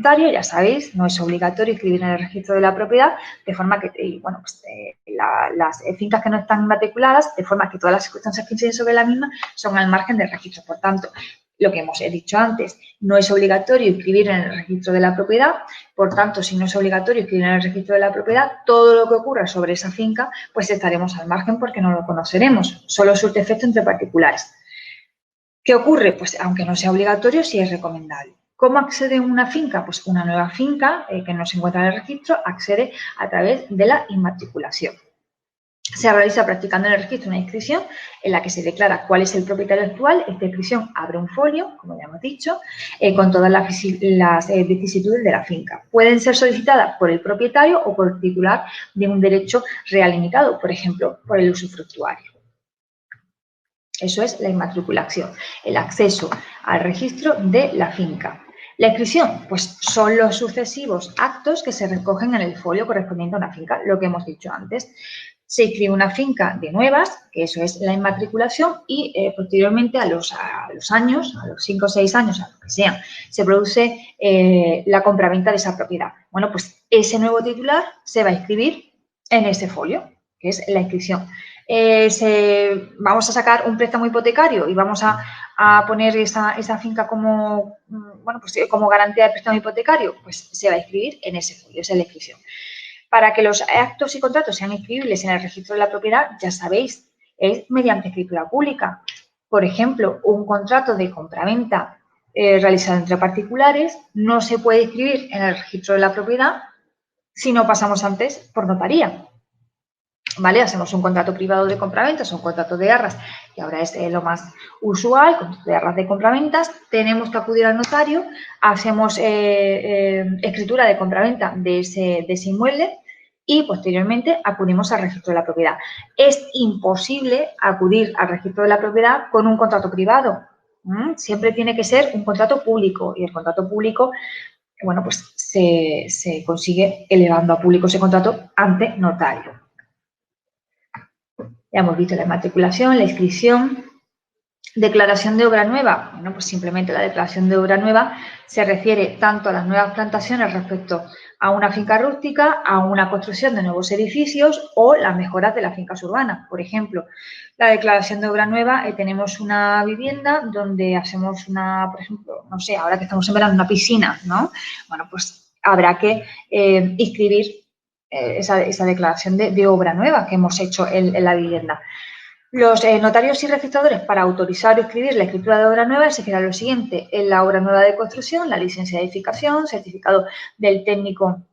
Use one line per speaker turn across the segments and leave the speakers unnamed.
notario, ya sabéis, no es obligatorio escribir en el registro de la propiedad, de forma que, bueno, pues, las fincas que no están matriculadas, de forma que todas las circunstancias que inciden sobre la misma son al margen del registro. Por tanto, lo que hemos dicho antes, no es obligatorio inscribir en el registro de la propiedad, por tanto, si no es obligatorio inscribir en el registro de la propiedad, todo lo que ocurra sobre esa finca, pues estaremos al margen porque no lo conoceremos, solo surte efecto entre particulares. ¿Qué ocurre? Pues aunque no sea obligatorio, sí es recomendable. ¿Cómo accede una finca? Pues una nueva finca que no se encuentra en el registro accede a través de la inmatriculación. Se realiza practicando en el registro una inscripción en la que se declara cuál es el propietario actual. Esta inscripción abre un folio, como ya hemos dicho, con todas las vicisitudes de la finca. Pueden ser solicitadas por el propietario o por el titular de un derecho real limitado, por ejemplo, por el usufructuario. Eso es la inmatriculación, el acceso al registro de la finca. La inscripción, pues son los sucesivos actos que se recogen en el folio correspondiente a una finca, lo que hemos dicho antes. Se inscribe una finca de nuevas, que eso es la inmatriculación, y posteriormente a los años, a los 5 o 6 años, a lo que sean, se produce la compraventa de esa propiedad. Bueno, pues ese nuevo titular se va a inscribir en ese folio, que es la inscripción. Vamos a sacar un préstamo hipotecario y vamos a poner esa finca como, bueno, pues como garantía de préstamo hipotecario, pues se va a inscribir en ese folio, esa es la inscripción. Para que los actos y contratos sean inscribibles en el registro de la propiedad, ya sabéis, es mediante escritura pública. Por ejemplo, un contrato de compraventa realizado entre particulares no se puede inscribir en el registro de la propiedad si no pasamos antes por notaría. ¿Vale? Hacemos un contrato privado de compraventas, un contrato de arras, que ahora es lo más usual, contrato de arras de compraventas, tenemos que acudir al notario, hacemos escritura de compraventa de ese inmueble y posteriormente acudimos al registro de la propiedad. Es imposible acudir al registro de la propiedad con un contrato privado. Siempre tiene que ser un contrato público y el contrato público, bueno, pues se consigue elevando a público ese contrato ante notario. Ya hemos visto la inmatriculación, la inscripción. Declaración de obra nueva. Bueno, pues simplemente la declaración de obra nueva se refiere tanto a las nuevas plantaciones respecto a una finca rústica, a una construcción de nuevos edificios o las mejoras de las fincas urbanas. Por ejemplo, la declaración de obra nueva, tenemos una vivienda donde hacemos por ejemplo, no sé, ahora que estamos en verano, una piscina, ¿no? Bueno, pues habrá que inscribir esa declaración de obra nueva que hemos hecho en la vivienda. Los notarios y registradores, para autorizar o escribir la escritura de obra nueva, exigirán lo siguiente: en la obra nueva de construcción, la licencia de edificación, certificado del técnico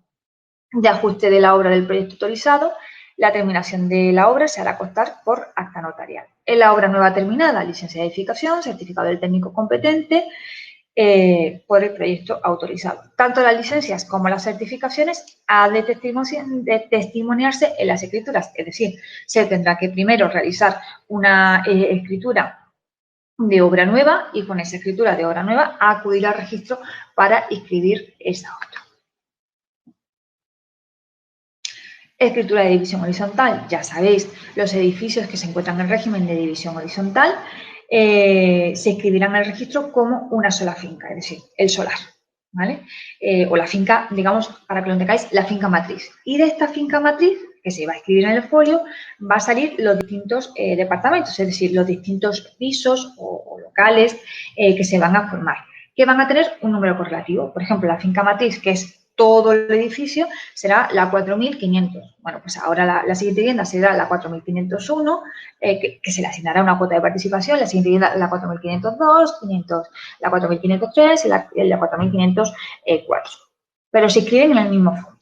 de ajuste de la obra del proyecto autorizado. La terminación de la obra se hará constar por acta notarial. En la obra nueva terminada, licencia de edificación, certificado del técnico competente, por el proyecto autorizado. Tanto las licencias como las certificaciones han de testimoniarse en las escrituras, es decir, se tendrá que primero realizar una escritura de obra nueva y con esa escritura de obra nueva acudir al registro para inscribir esa obra. Escritura de división horizontal, ya sabéis, los edificios que se encuentran en régimen de división horizontal se escribirán en el registro como una sola finca, es decir, el solar, ¿vale? O la finca, digamos, para que lo entendáis, la finca matriz. Y de esta finca matriz, que se va a escribir en el folio, va a salir los distintos departamentos, es decir, los distintos pisos o locales que se van a formar, que van a tener un número correlativo. Por ejemplo, la finca matriz, que es todo el edificio, será la 4500. Bueno, pues ahora la siguiente vivienda será la 4501, que se le asignará una cuota de participación. La siguiente vivienda la 4502, la 4503 y la 4504. Pero se escriben en el mismo fondo.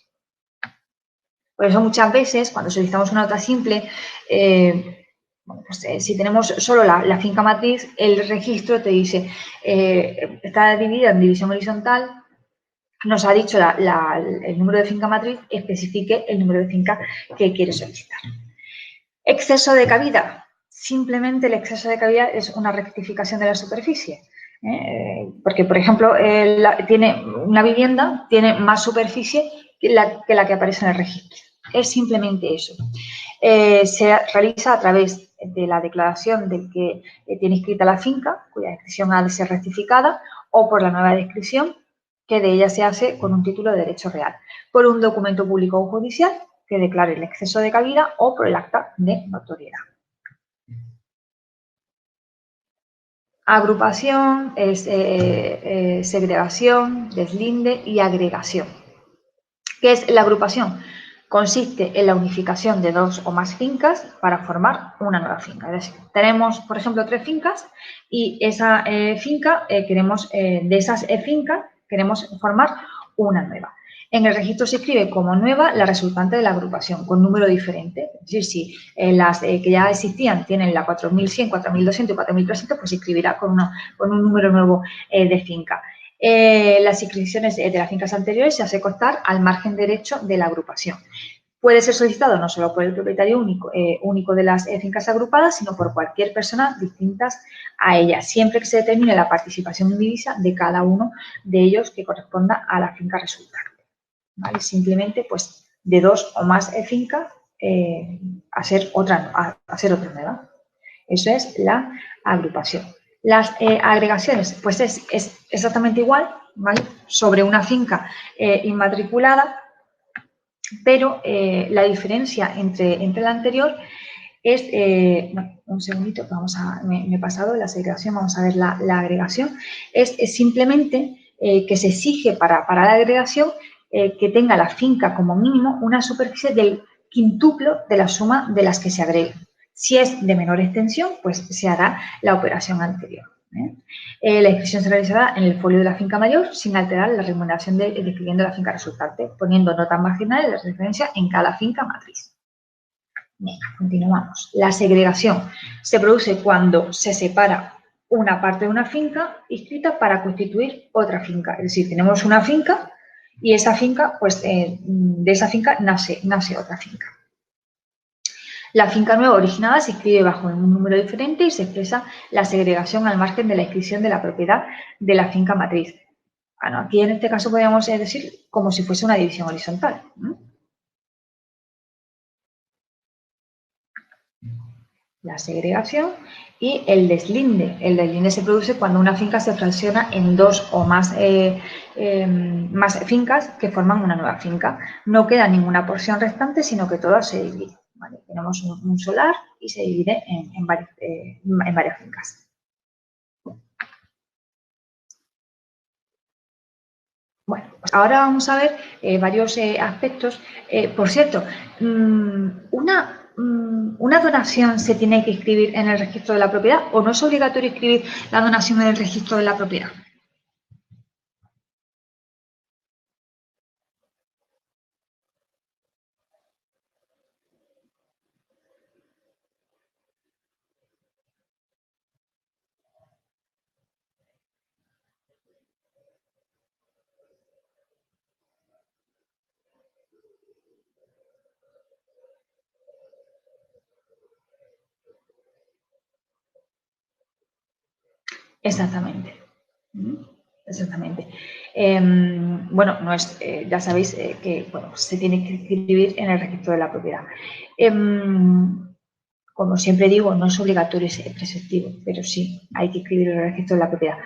Por eso muchas veces, cuando solicitamos una nota simple, bueno, pues, si tenemos solo la finca matriz, el registro te dice, está dividida en división horizontal. Nos ha dicho el número de finca matriz, especifique el número de finca que quiere solicitar. Exceso de cabida. Simplemente el exceso de cabida es una rectificación de la superficie. Porque, por ejemplo, una vivienda tiene más superficie que la que aparece en el registro. Es simplemente eso. Se realiza a través de la declaración del que tiene inscrita la finca, cuya descripción ha de ser rectificada, o por la nueva descripción, que de ella se hace con un título de derecho real, por un documento público o judicial que declare el exceso de cabida o por el acta de notoriedad. Agrupación, segregación, deslinde y agregación. ¿Qué es la agrupación? Consiste en la unificación de dos o más fincas para formar una nueva finca. Es decir, tenemos, por ejemplo, 3 fincas y esa finca de esas fincas queremos formar una nueva. En el registro se inscribe como nueva la resultante de la agrupación, con número diferente. Es decir, si las que ya existían tienen la 4100, 4200 y 4300, pues se inscribirá con un número nuevo de finca. Las inscripciones de las fincas anteriores se hace constar al margen derecho de la agrupación. Puede ser solicitado no solo por el propietario único de las fincas agrupadas, sino por cualquier persona distintas a ellas, siempre que se determine la participación indivisa de cada uno de ellos que corresponda a la finca resultante. ¿Vale? Simplemente, pues, de 2 o más fincas, hacer otra nueva. Eso es la agrupación. Las agregaciones, pues es exactamente igual, ¿vale? Sobre una finca inmatriculada, pero la diferencia entre la anterior es, un segundito, me he pasado la segregación, vamos a ver la agregación, es simplemente que se exige para la agregación que tenga la finca como mínimo una superficie del quintuplo de la suma de las que se agreguen. Si es de menor extensión, pues se hará la operación anterior. La inscripción se realizará en el folio de la finca mayor sin alterar la remuneración describiendo la finca resultante, poniendo notas marginales de referencia en cada finca matriz. Venga, continuamos. La segregación se produce cuando se separa una parte de una finca inscrita para constituir otra finca. Es decir, tenemos una finca y esa finca, pues de esa finca nace otra finca. La finca nueva originada se inscribe bajo un número diferente y se expresa la segregación al margen de la inscripción de la propiedad de la finca matriz. Bueno, aquí en este caso podríamos decir como si fuese una división horizontal. La segregación y el deslinde. El deslinde se produce cuando una finca se fracciona en 2 o más fincas que forman una nueva finca. No queda ninguna porción restante, sino que todas se dividen. ¿Vale? Tenemos un solar y se divide en varias fincas. Bueno, pues ahora vamos a ver varios aspectos. Por cierto, ¿una donación se tiene que inscribir en el registro de la propiedad o no es obligatorio inscribir la donación en el registro de la propiedad? Exactamente. Exactamente. Bueno, no es, ya sabéis que se tiene que inscribir en el registro de la propiedad. Como siempre digo, no es obligatorio ser preceptivo, pero sí hay que inscribir en el registro de la propiedad.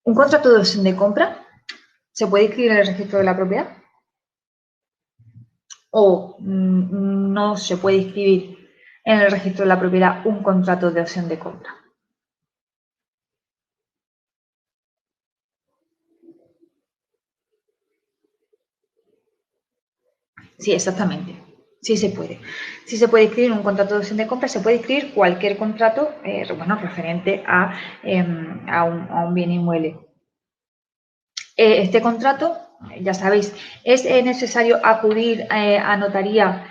¿Un contrato de opción de compra se puede inscribir en el registro de la propiedad? ¿O no se puede inscribir en el registro de la propiedad un contrato de opción de compra? Sí, exactamente. Sí se puede. Sí se puede inscribir un contrato de opción de compra, se puede inscribir cualquier contrato referente a un bien inmueble. Este contrato, ya sabéis, ¿es necesario acudir a notaría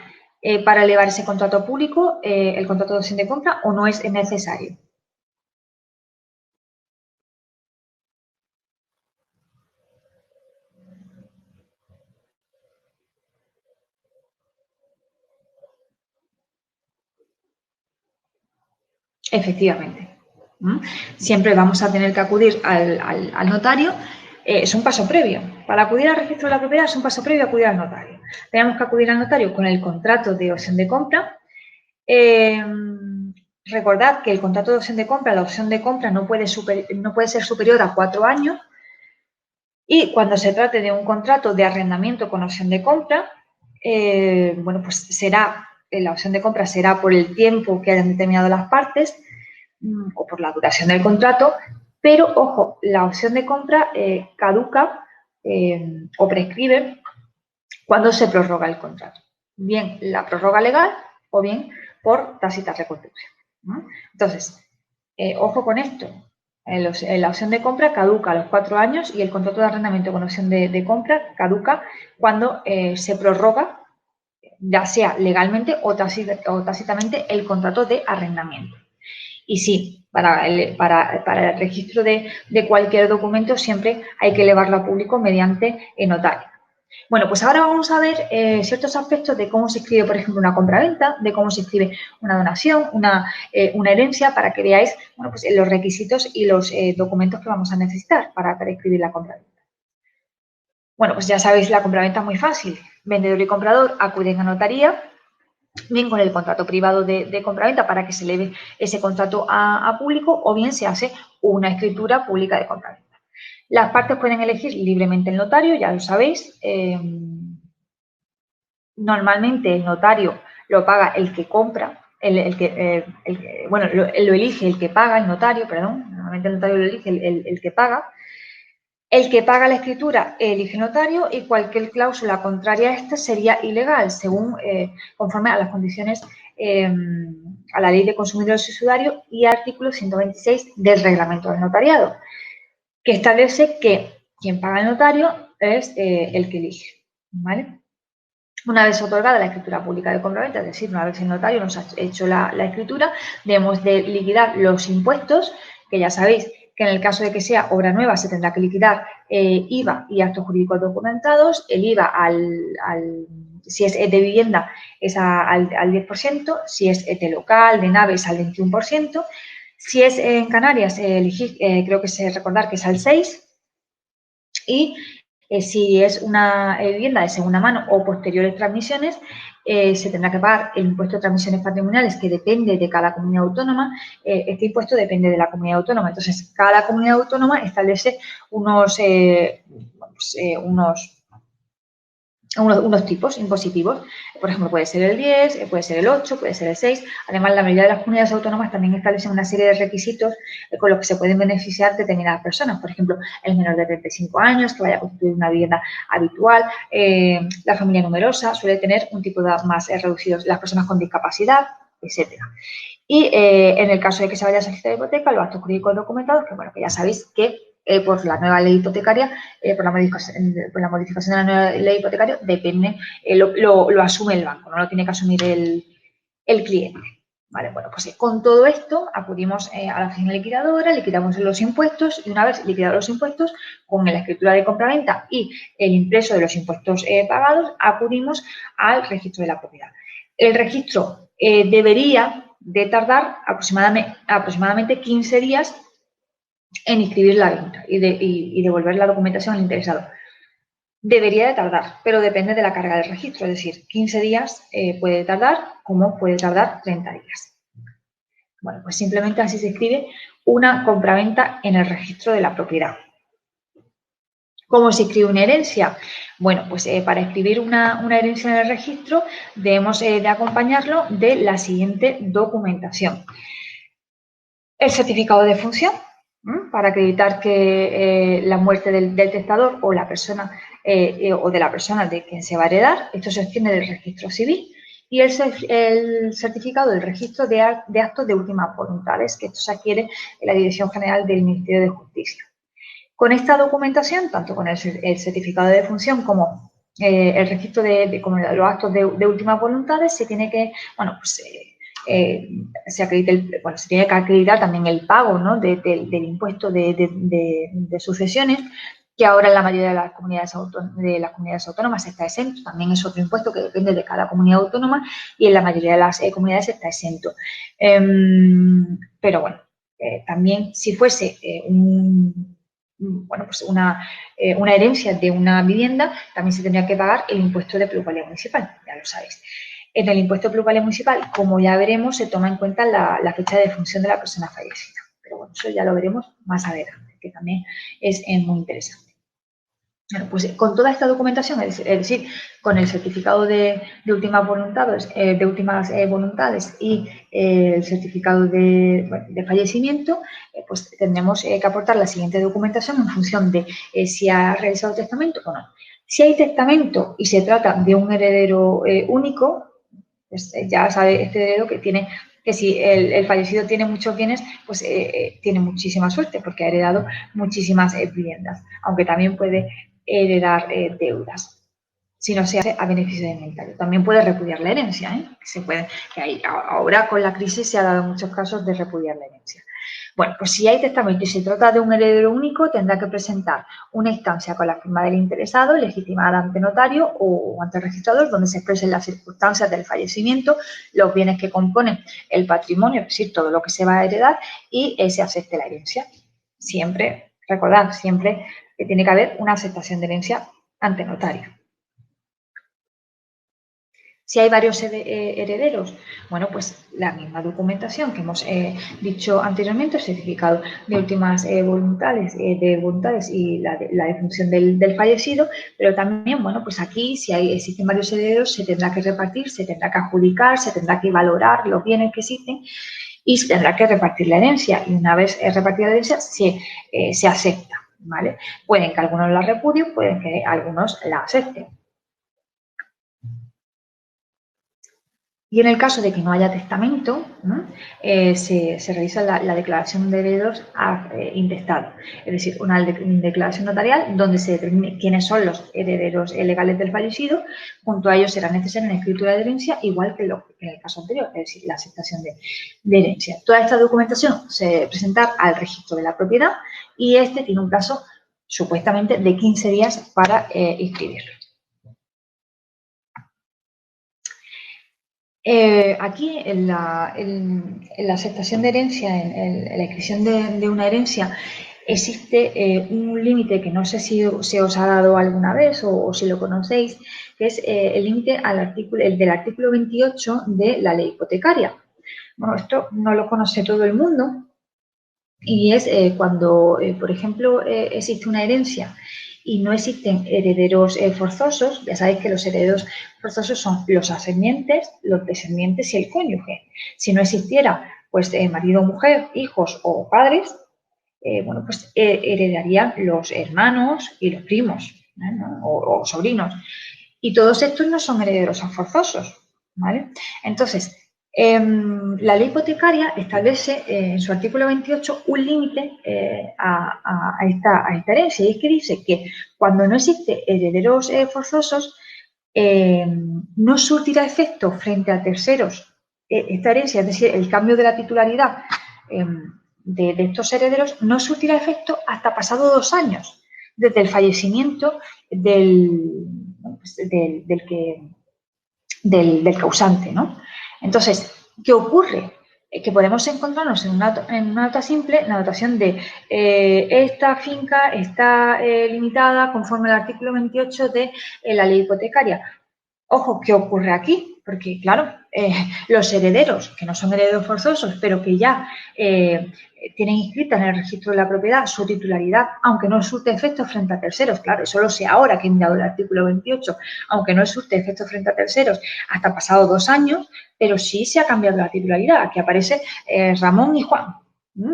para elevar ese contrato público, el contrato de opción de compra, o no es necesario? Efectivamente. Siempre vamos a tener que acudir al notario. Es un paso previo. Para acudir al registro de la propiedad es un paso previo a acudir al notario. Tenemos que acudir al notario con el contrato de opción de compra. Recordad que el contrato de opción de compra, la opción de compra no puede ser superior a 4 años Y cuando se trate de un contrato de arrendamiento con opción de compra, bueno, pues la opción de compra será por el tiempo que hayan determinado las partes o por la duración del contrato, pero, ojo, la opción de compra caduca o prescribe cuando se prorroga el contrato. Bien la prórroga legal o bien por tácita reconstrucción, ¿no? Entonces, ojo con esto. La opción de compra caduca a los 4 años y el contrato de arrendamiento con opción de compra caduca cuando se prorroga, ya sea legalmente o tácitamente, el contrato de arrendamiento. Y sí, para el registro de cualquier documento siempre hay que elevarlo a público mediante notario. Bueno, pues ahora vamos a ver ciertos aspectos de cómo se escribe, por ejemplo, una compraventa, de cómo se escribe una donación, una herencia, para que veáis, bueno, pues los requisitos y los documentos que vamos a necesitar para escribir la compraventa. Bueno, pues ya sabéis, la compraventa es muy fácil. Vendedor y comprador acuden a notaría, bien con el contrato privado de compraventa para que se eleve ese contrato a público, o bien se hace una escritura pública de compraventa. Las partes pueden elegir libremente el notario, ya lo sabéis. Normalmente el notario lo paga el que compra, bueno, lo elige el que paga, el notario, perdón. Normalmente el notario lo elige el que paga. El que paga la escritura elige notario y cualquier cláusula contraria a esta sería ilegal, según conforme a las condiciones, a la Ley de Consumidores y Usuarios y artículo 126 del Reglamento del Notariado, que establece que quien paga el notario es el que elige, ¿vale? Una vez otorgada la escritura pública de compraventa, es decir, una vez el notario nos ha hecho la escritura, debemos de liquidar los impuestos, que ya sabéis que en el caso de que sea obra nueva se tendrá que liquidar IVA y actos jurídicos documentados. El IVA, si es de vivienda, es al 10%, si es de local, de nave, es al 21%, si es en Canarias, creo que sé recordar que es al 6%, y si es una vivienda de segunda mano o posteriores transmisiones, se tendrá que pagar el impuesto de transmisiones patrimoniales, que depende de cada comunidad autónoma. Este impuesto depende de la comunidad autónoma. Entonces, cada comunidad autónoma establece unos tipos impositivos. Por ejemplo, puede ser el 10, puede ser el 8, puede ser el 6. Además, la mayoría de las comunidades autónomas también establecen una serie de requisitos con los que se pueden beneficiar determinadas personas. Por ejemplo, el menor de 35 años, que vaya a constituir una vivienda habitual, la familia numerosa suele tener un tipo de más reducidos, las personas con discapacidad, etcétera. Y en el caso de que se vaya a solicitar hipoteca, los actos jurídicos documentados, que bueno, que ya sabéis que por la nueva ley hipotecaria, por la modificación de la nueva ley hipotecaria, depende, lo asume el banco, no lo tiene que asumir el cliente. Vale, bueno, pues con todo esto acudimos a la oficina liquidadora, liquidamos los impuestos y una vez liquidados los impuestos, con la escritura de compraventa y el impreso de los impuestos pagados, acudimos al registro de la propiedad. El registro debería de tardar aproximadamente 15 días en inscribir la venta y devolver la documentación al interesado. Debería de tardar, pero depende de la carga del registro, es decir, 15 días puede tardar, como puede tardar 30 días. Bueno, pues simplemente así se escribe una compraventa en el registro de la propiedad. ¿Cómo se escribe una herencia? Bueno, pues para escribir una herencia en el registro debemos de acompañarlo de la siguiente documentación. El certificado de función, para acreditar que la muerte del testador o la persona o de la persona de quien se va a heredar, esto se obtiene del registro civil, y el certificado del registro de actos de últimas voluntades, que esto se adquiere en la Dirección General del Ministerio de Justicia. Con esta documentación, tanto con el certificado de función como el registro como los actos de últimas voluntades, se tiene que, bueno, pues se tiene que acreditar también el pago, ¿no?, del impuesto de sucesiones, que ahora en la mayoría de las comunidades autónomas está exento. También es otro impuesto que depende de cada comunidad autónoma y en la mayoría de las comunidades está exento. Pero bueno, también si fuese pues una herencia de una vivienda, también se tendría que pagar el impuesto de plusvalía municipal, ya lo sabéis. En el impuesto de plusvalía municipal, como ya veremos, se toma en cuenta la fecha de defunción de la persona fallecida. Pero bueno, eso ya lo veremos más adelante, que también es muy interesante. Bueno, pues con toda esta documentación, es decir, con el certificado de últimas voluntades, y el certificado de fallecimiento, pues tendremos que aportar la siguiente documentación en función de si ha realizado testamento o no. Si hay testamento y se trata de un heredero único, pues ya sabe este heredero que si el fallecido tiene muchos bienes, pues tiene muchísima suerte porque ha heredado muchísimas viviendas, aunque también puede heredar deudas si no se hace a beneficio de inventario. También puede repudiar la herencia, ahora con la crisis se ha dado muchos casos de repudiar la herencia. Bueno, pues si hay testamento y se trata de un heredero único, tendrá que presentar una instancia con la firma del interesado, legitimada ante notario o ante registrador, donde se expresen las circunstancias del fallecimiento, los bienes que componen el patrimonio, es decir, todo lo que se va a heredar, y se acepte la herencia. Siempre, recordad, siempre que tiene que haber una aceptación de herencia ante notario. Si hay varios herederos, bueno, pues la misma documentación que hemos dicho anteriormente, el certificado de últimas voluntades y la defunción del fallecido, pero también, bueno, pues aquí si existen varios herederos se tendrá que repartir, se tendrá que adjudicar, se tendrá que valorar los bienes que existen y se tendrá que repartir la herencia. Y una vez repartida la herencia se acepta, ¿vale? Pueden que algunos la repudien, pueden que algunos la acepten. Y en el caso de que no haya testamento, ¿no? Se revisa la declaración de herederos intestado, es decir, una declaración notarial donde se determine quiénes son los herederos legales del fallecido. Junto a ellos será necesaria una escritura de herencia, igual que en el caso anterior, es decir, la aceptación de herencia. Toda esta documentación se debe presentar al registro de la propiedad y este tiene un plazo supuestamente de 15 días para inscribirlo. Aquí en la aceptación de herencia, en la inscripción de una herencia, existe un límite que no sé si se os ha dado alguna vez o si lo conocéis, que es el límite del artículo 28 de la ley hipotecaria. Bueno, esto no lo conoce todo el mundo y es cuando, por ejemplo, existe una herencia y no existen herederos forzosos. Ya sabéis que los herederos forzosos son los ascendientes, los descendientes y el cónyuge. Si no existiera, pues marido, mujer, hijos o padres, bueno, pues heredarían los hermanos y los primos, ¿no? o sobrinos. Y todos estos no son herederos forzosos, ¿vale? Entonces, la ley hipotecaria establece en su artículo 28 un límite a esta herencia, y es que dice que cuando no existe herederos forzosos, no surtirá efecto frente a terceros esta herencia, es decir, el cambio de la titularidad de estos herederos no surtirá efecto hasta pasado 2 años desde el fallecimiento del causante, ¿no? Entonces, ¿qué ocurre? Que podemos encontrarnos en una nota simple, la notación de esta finca está limitada conforme al artículo 28 de la ley hipotecaria. Ojo, ¿qué ocurre aquí? Porque, claro, los herederos, que no son herederos forzosos, pero que ya tienen inscrita en el registro de la propiedad su titularidad, aunque no surte efecto frente a terceros, claro, eso lo sé ahora que he mirado el artículo 28, aunque no surte efecto frente a terceros hasta pasado 2 años, pero sí se ha cambiado la titularidad. Aquí aparece Ramón y Juan,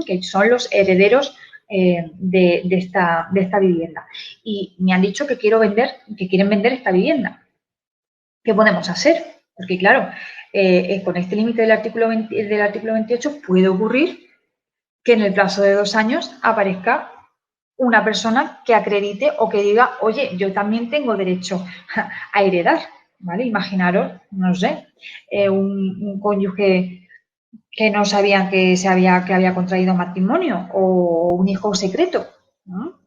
que son los herederos de esta vivienda. Y me han dicho que quieren vender esta vivienda. ¿Qué podemos hacer? Porque, claro, con este límite del artículo 28 puede ocurrir que en el plazo de 2 años aparezca una persona que acredite o que diga, oye, yo también tengo derecho a heredar, ¿vale? Imaginaros, no sé, un cónyuge que no sabían que había contraído matrimonio o un hijo secreto, ¿no?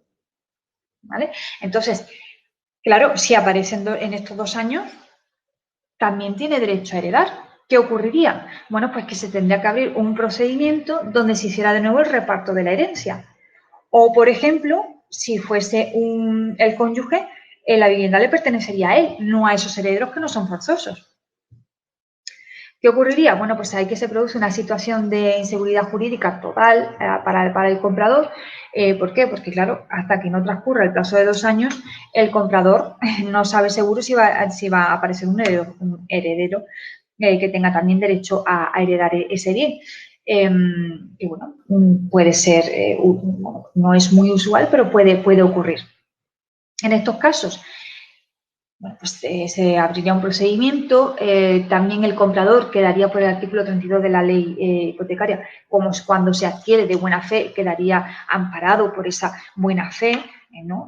¿Vale? Entonces, claro, si aparecen en estos 2 años, también tiene derecho a heredar. ¿Qué ocurriría? Bueno, pues que se tendría que abrir un procedimiento donde se hiciera de nuevo el reparto de la herencia. O, por ejemplo, si fuese el cónyuge, la vivienda le pertenecería a él, no a esos herederos que no son forzosos. ¿Qué ocurriría? Bueno, pues ahí que se produce una situación de inseguridad jurídica total para el comprador. ¿Por qué? Porque, claro, hasta que no transcurra el plazo de 2 años, el comprador no sabe seguro si va a aparecer un heredero que tenga también derecho a heredar ese bien. Y bueno, puede ser, no es muy usual, pero puede ocurrir. En estos casos, bueno, pues se abriría un procedimiento, también el comprador quedaría por el artículo 32 de la ley hipotecaria, como cuando se adquiere de buena fe, quedaría amparado por esa buena fe, ¿no?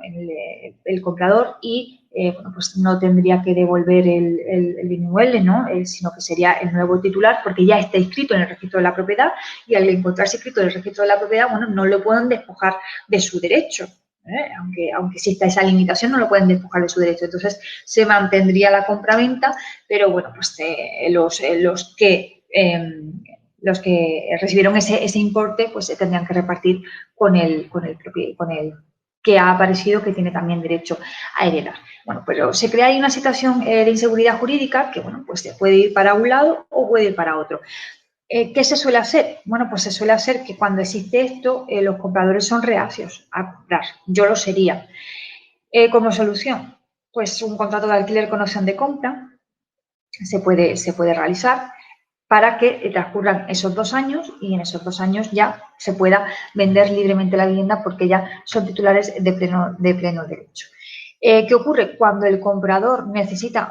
el comprador y bueno, pues no tendría que devolver el inmueble, ¿no? Sino que sería el nuevo titular porque ya está inscrito en el registro de la propiedad y al encontrarse inscrito en el registro de la propiedad, bueno, no lo pueden despojar de su derecho. Aunque exista esa limitación, no lo pueden despojar de su derecho. Entonces, se mantendría la compraventa, pero bueno, pues los que recibieron ese importe, pues se tendrían que repartir con el que ha aparecido, que tiene también derecho a heredar. Bueno, pero se crea ahí una situación de inseguridad jurídica que, bueno, pues se puede ir para un lado o puede ir para otro. ¿Qué se suele hacer? Bueno, pues se suele hacer que cuando existe esto, los compradores son reacios a comprar. Yo lo sería. Como solución, pues un contrato de alquiler con opción de compra se puede realizar para que transcurran esos 2 años y en esos 2 años ya se pueda vender libremente la vivienda porque ya son titulares de pleno derecho. ¿Qué ocurre? Cuando el comprador necesita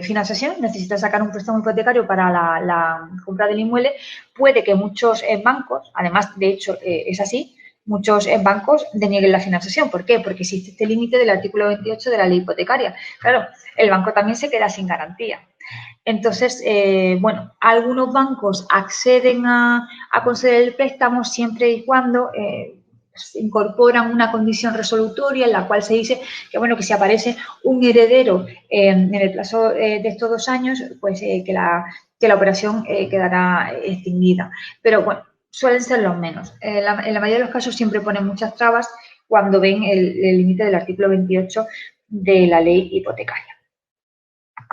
financiación, necesita sacar un préstamo hipotecario para la compra del inmueble, puede que muchos bancos, además, de hecho, es así, muchos bancos denieguen la financiación. ¿Por qué? Porque existe este límite del artículo 28 de la ley hipotecaria. Claro, el banco también se queda sin garantía. Entonces, bueno, algunos bancos acceden a conceder el préstamo siempre y cuando incorporan una condición resolutoria en la cual se dice que, bueno, que si aparece un heredero en el plazo de estos 2 años, pues que la operación quedará extinguida. Pero, bueno, suelen ser los menos. En la mayoría de los casos siempre ponen muchas trabas cuando ven el límite del artículo 28 de la ley hipotecaria.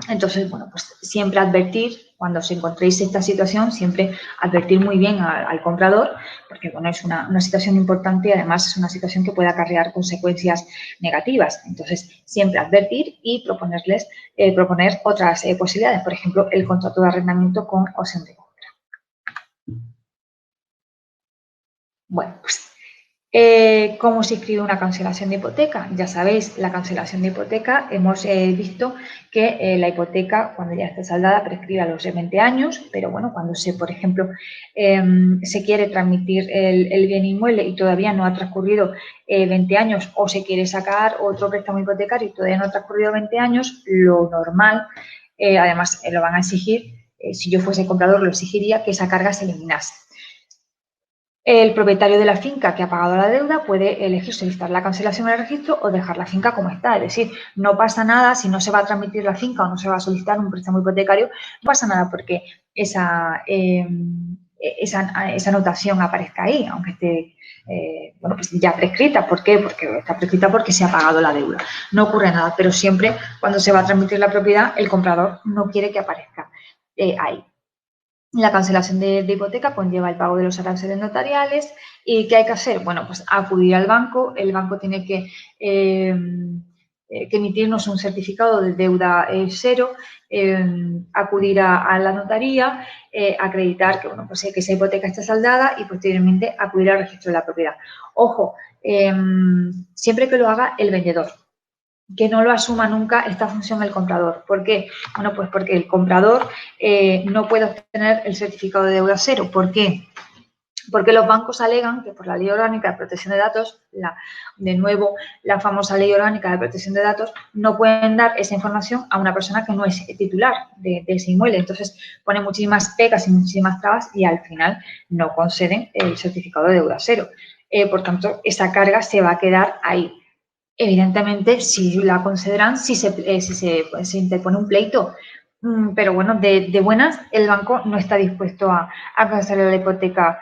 Entonces, bueno, pues siempre advertir, cuando os encontréis esta situación, siempre advertir muy bien al comprador, porque, bueno, es una situación importante y además es una situación que puede acarrear consecuencias negativas. Entonces, siempre advertir y proponer otras posibilidades, por ejemplo, el contrato de arrendamiento con opción de compra. Bueno, pues ¿cómo se inscribe una cancelación de hipoteca? Ya sabéis, la cancelación de hipoteca, hemos visto que la hipoteca, cuando ya esté saldada, prescribe a los 20 años, pero bueno, cuando por ejemplo, se quiere transmitir el bien inmueble y todavía no ha transcurrido 20 años o se quiere sacar otro préstamo hipotecario y todavía no ha transcurrido 20 años, lo normal, además lo van a exigir, si yo fuese comprador lo exigiría, que esa carga se eliminase. El propietario de la finca que ha pagado la deuda puede elegir solicitar la cancelación del registro o dejar la finca como está. Es decir, no pasa nada si no se va a transmitir la finca o no se va a solicitar un préstamo hipotecario, no pasa nada porque esa anotación aparezca ahí, aunque esté bueno, pues ya prescrita. ¿Por qué? Porque está prescrita porque se ha pagado la deuda. No ocurre nada, pero siempre cuando se va a transmitir la propiedad, el comprador no quiere que aparezca ahí. La cancelación de hipoteca conlleva el pago de los aranceles notariales. ¿Y qué hay que hacer? Bueno, pues acudir al banco. El banco tiene que emitirnos un certificado de deuda cero, acudir a la notaría, acreditar que, bueno, pues, que esa hipoteca está saldada y posteriormente acudir al registro de la propiedad. Ojo, siempre que lo haga el vendedor, que no lo asuma nunca esta función el comprador. ¿Por qué? Bueno, pues porque el comprador no puede obtener el certificado de deuda cero. ¿Por qué? Porque los bancos alegan que por la Ley Orgánica de Protección de Datos, de nuevo, la famosa Ley Orgánica de Protección de Datos, no pueden dar esa información a una persona que no es titular de ese inmueble. Entonces, pone muchísimas pegas y muchísimas trabas y al final no conceden el certificado de deuda cero. Por tanto, esa carga se va a quedar ahí. Evidentemente, si la concederán, si se interpone un pleito. Pero bueno, de buenas, el banco no está dispuesto a cancelar la hipoteca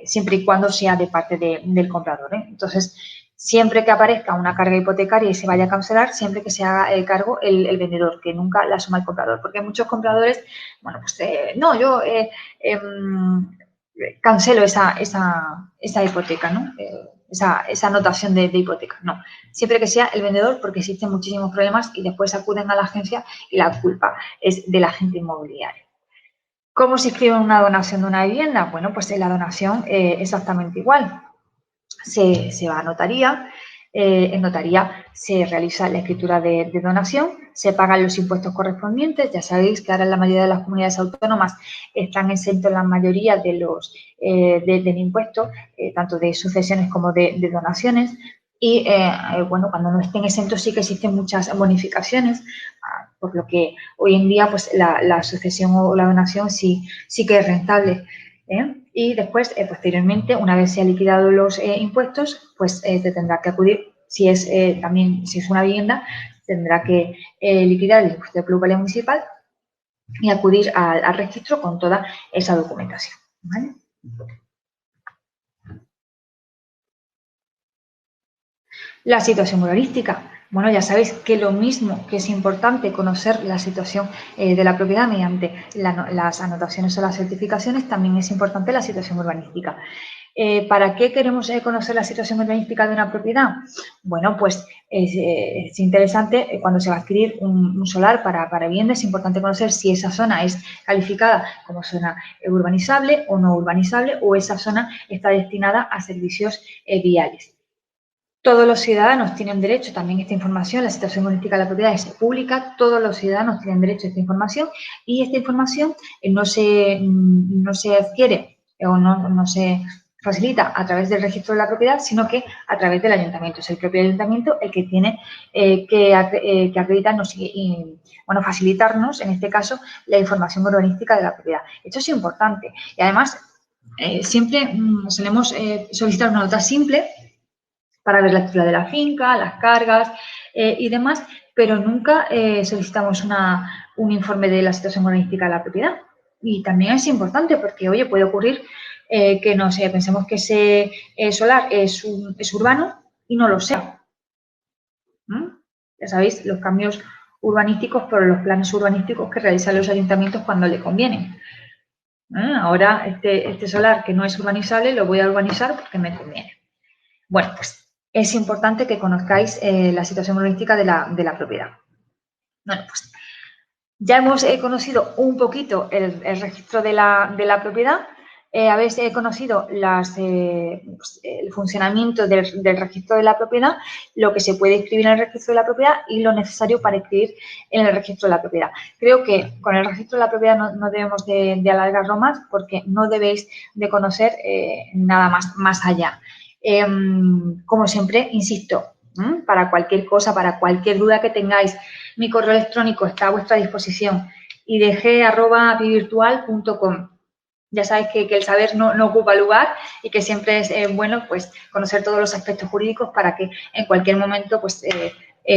siempre y cuando sea de parte del comprador. Entonces, Siempre que aparezca una carga hipotecaria y se vaya a cancelar, siempre que se haga cargo el vendedor, que nunca la asuma el comprador. Porque hay muchos compradores, bueno, pues no, yo cancelo esa hipoteca, ¿no? Esa anotación de hipoteca. No, siempre que sea el vendedor, porque existen muchísimos problemas y después acuden a la agencia y la culpa es del agente inmobiliario. ¿Cómo se inscribe una donación de una vivienda? Bueno, pues en la donación exactamente igual. Se va a notaría, en notaría se realiza la escritura de donación, se pagan los impuestos correspondientes. Ya sabéis que ahora en la mayoría de las comunidades autónomas están exentos la mayoría de los del impuesto, tanto de sucesiones como de donaciones. Y, bueno, cuando no estén exentos sí que existen muchas bonificaciones, por lo que hoy en día pues la sucesión o la donación sí que es rentable. Y después, posteriormente, una vez se han liquidado los impuestos, pues te tendrá que acudir, si es una vivienda, tendrá que liquidar el impuesto de plusvalía municipal y acudir al registro con toda esa documentación, ¿vale? La situación urbanística. Bueno, ya sabéis que lo mismo que es importante conocer la situación de la propiedad mediante las anotaciones o las certificaciones, también es importante la situación urbanística. ¿Para qué queremos conocer la situación urbanística de una propiedad? Bueno, pues es interesante cuando se va a adquirir un solar para vivienda, es importante conocer si esa zona es calificada como zona urbanizable o no urbanizable, o esa zona está destinada a servicios viales. Todos los ciudadanos tienen derecho también a esta información. La situación urbanística de la propiedad es pública, todos los ciudadanos tienen derecho a esta información, y esta información no se adquiere o no se facilita a través del registro de la propiedad, sino que a través del ayuntamiento. Es el propio ayuntamiento el que tiene que acreditarnos y facilitarnos, en este caso, la información urbanística de la propiedad. Esto es importante. Y además, siempre solemos solicitar una nota simple para ver la estructura de la finca, las cargas y demás, pero nunca solicitamos un informe de la situación urbanística de la propiedad. Y también es importante porque, oye, puede ocurrir que, no sé, pensemos que ese solar es urbano y no lo sea. Ya sabéis, los cambios urbanísticos por los planes urbanísticos que realizan los ayuntamientos cuando le convienen. Ahora, este solar que no es urbanizable lo voy a urbanizar porque me conviene. Bueno, pues es importante que conozcáis la situación urbanística de la propiedad. Bueno, pues ya hemos conocido un poquito el registro de la propiedad. Habéis conocido el funcionamiento del registro de la propiedad, lo que se puede escribir en el registro de la propiedad y lo necesario para escribir en el registro de la propiedad. Creo que con el registro de la propiedad no debemos de alargarlo más, porque no debéis de conocer nada más allá. Como siempre, insisto, para cualquier cosa, para cualquier duda que tengáis, mi correo electrónico está a vuestra disposición, idg@apivirtual.com. Ya sabéis que el saber no ocupa lugar y que siempre es bueno pues conocer todos los aspectos jurídicos para que en cualquier momento pues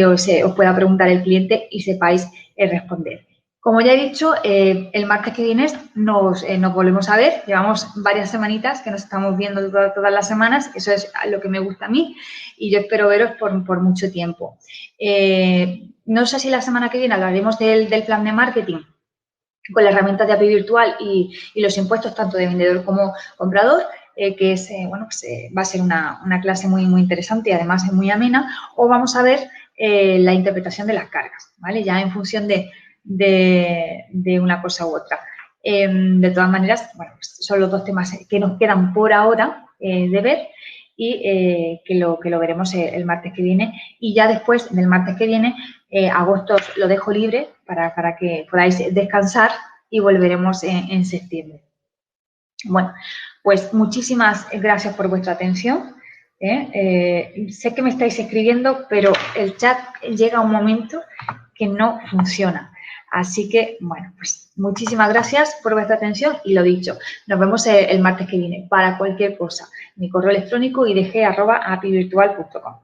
os pueda preguntar el cliente y sepáis responder. Como ya he dicho, el martes que viene nos volvemos a ver. Llevamos varias semanitas que nos estamos viendo todas las semanas. Eso es lo que me gusta a mí y yo espero veros por mucho tiempo. No sé si la semana que viene hablaremos del plan de marketing con la herramienta de API virtual y los impuestos tanto de vendedor como comprador, que es, va a ser una clase muy, muy interesante y además es muy amena, o vamos a ver la interpretación de las cargas, ¿vale? Ya en función de una cosa u otra. De todas maneras, bueno, pues son los dos temas que nos quedan por ahora de ver y que lo veremos el martes que viene. Y ya después del martes que viene, agosto lo dejo libre para que podáis descansar y volveremos en septiembre. Bueno, pues muchísimas gracias por vuestra atención. Sé que me estáis escribiendo, pero el chat llega a un momento que no funciona. Así que, bueno, pues muchísimas gracias por vuestra atención y lo dicho, nos vemos el martes que viene para cualquier cosa. Mi correo electrónico idg@apivirtual.com.